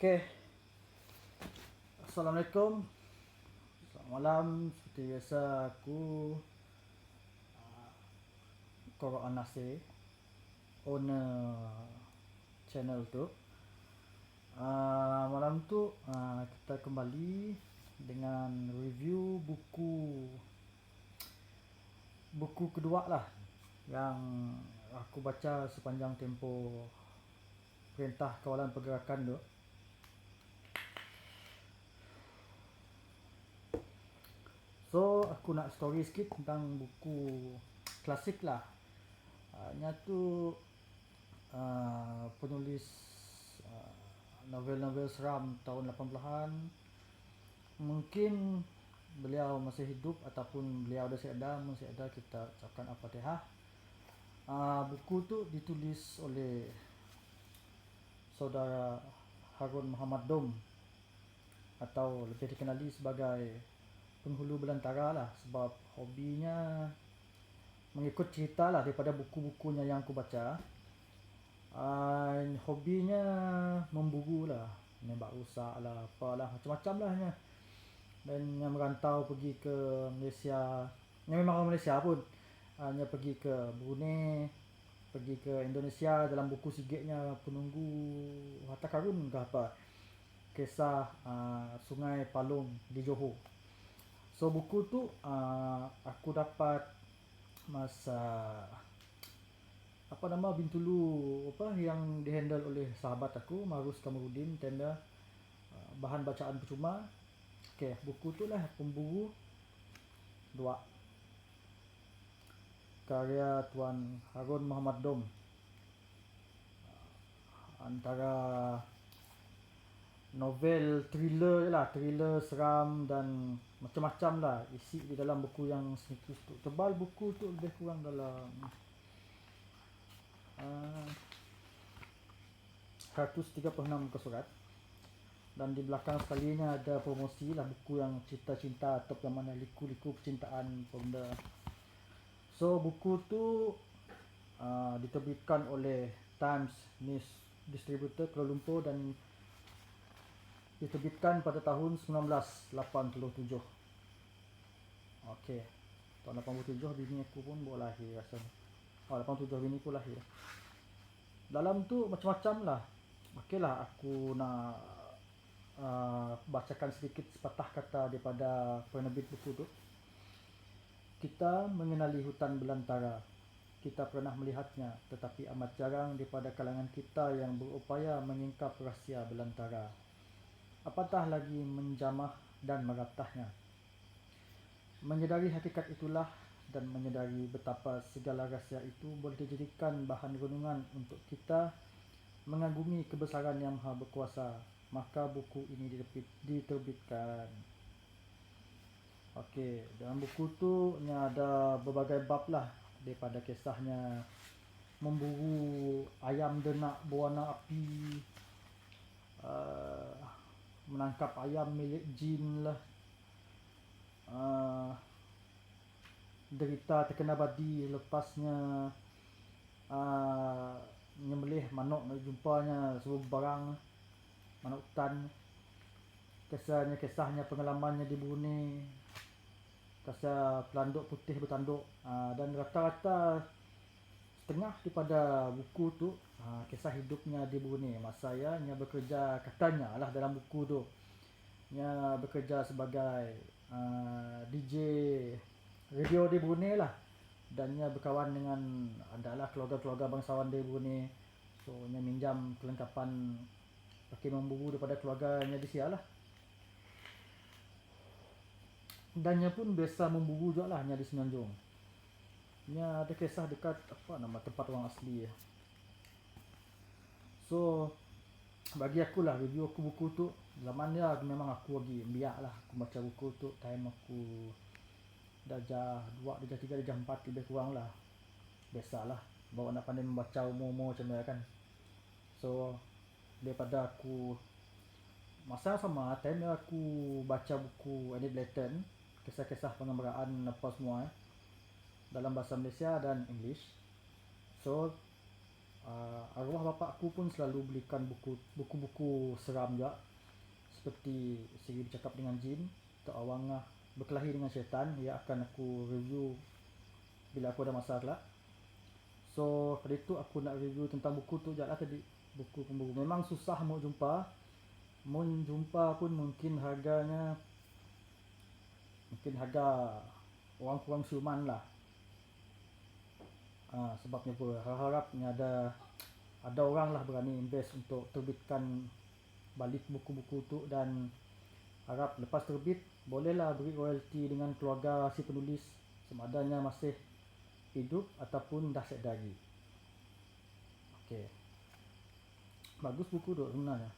Okey, Assalamualaikum. Selamat malam. Seperti biasa aku Korok Nasir, owner channel tu. Malam tu kita kembali dengan review buku kedua lah yang aku baca sepanjang tempoh Perintah Kawalan Pergerakan tu. So aku nak story sikit tentang buku klasik lah. Nya tu penulis novel-novel seram tahun 80-an. Mungkin beliau masih hidup ataupun beliau dah masih ada kita ucapkan Al-Fatihah. Buku tu ditulis oleh saudara Harun Muhammad Dom, atau lebih dikenali sebagai penghulu belantara lah, sebab hobinya mengikut cerita lah daripada buku-bukunya yang aku baca. Hobinya memburu lah, menembak rusak lah, apalah, macam-macam lah nya. Dan yang merantau pergi ke Malaysia, yang memang orang Malaysia pun, hanya pergi ke Brunei, pergi ke Indonesia. Dalam buku sigitnya Penunggu Harta Karun ke apa, kisah Sungai Palung di Johor. So buku tu aku dapat masa Bintulu yang dihandle oleh sahabat aku, Marus Kamarudin, tenda bahan bacaan percuma. Okey, buku tu lah Pemburu 2, karya Tuan Harun Muhammad Dom. Antara novel thriller lah, thriller seram dan macam-macam lah isi di dalam buku yang sedikit tu. Tebal buku tu lebih kurang dalam 136 muka surat. Dan di belakang sekalinya ada promosi lah, buku yang cinta-cinta atau yang mana liku-liku percintaan benda. So buku tu diterbitkan oleh Times News Distributor Kuala Lumpur dan diterbitkan pada tahun 1987. Okey, tahun 87 bini aku pun baru lahir rasanya. 87 bini aku lahir. Dalam tu macam-macam lah. Okeylah, aku nak bacakan sedikit sepatah kata daripada penerbit buku tu. Kita mengenali hutan belantara. Kita pernah melihatnya, tetapi amat jarang daripada kalangan kita yang berupaya menyingkap rahsia belantara, apatah lagi menjamah dan meratahnya. Menyedari hakikat itulah, dan menyedari betapa segala rahsia itu boleh dijadikan bahan renungan untuk kita mengagumi kebesaran Yang Maha Berkuasa, maka buku ini diterbitkan. Okey, dalam buku tu ada berbagai bab lah, daripada kisahnya memburu ayam denak berwarna api, menangkap ayam milik jin lah, derita terkena badi lepasnya menyembelih manuk, jumpanya sebuah barang manuk hutan. Kisahnya pengalamannya di Brunei, kisah pelanduk putih bertanduk, dan rata-rata setengah daripada buku tu kisah hidupnya di Brunei masa nya bekerja, katanya lah dalam buku tu, nya bekerja sebagai DJ radio di Brunei lah, dan nya berkawan dengan adalah keluarga-keluarga bangsawan di Brunei. So nya minjam kelengkapan pakai memburu daripada keluarganya di sial lah. Dan nya pun biasa memburu juga lah nya di Semenanjung. Nya ada kisah dekat tempat orang asli. So bagi aku lah, review aku buku tu, zaman dia memang aku lagi biak lah aku baca buku tu. Time aku darjah 2, darjah 3, darjah 4 lebih kurang lah. Biasalah, bawa nak pandai membaca umur-umur macam mana kan. So daripada aku masa sama time aku baca buku Enid Blyton, kisah-kisah pengembaraan apa semua dalam bahasa Malaysia dan English. So Arwah bapak aku pun selalu belikan buku-buku seram juga, seperti Sihir Bercakap dengan Jin atau Awangah Berkelahi dengan Syaitan, yang akan aku review bila aku ada masa kelak. So pada itu aku nak review tentang buku tu je lah tadi. Buku pemburu memang susah mau jumpa. Mau jumpa pun mungkin harga orang kurang siuman lah. Sebabnya apa, harapnya ada orang lah berani invest untuk terbitkan balik buku-buku tu, dan harap lepas terbit bolehlah beri royalty dengan keluarga si penulis sama adanya masih hidup ataupun dah sedari. Okay, bagus buku tu sebenarnya.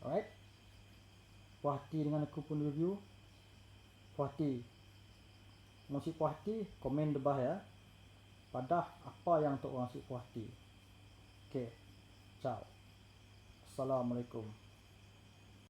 Alright, puas hati dengan aku pun review. Puas hati, masih puas hati komen di bawah ya, pada apa yang tok orang si puas hati. Okay, ciao, assalamualaikum.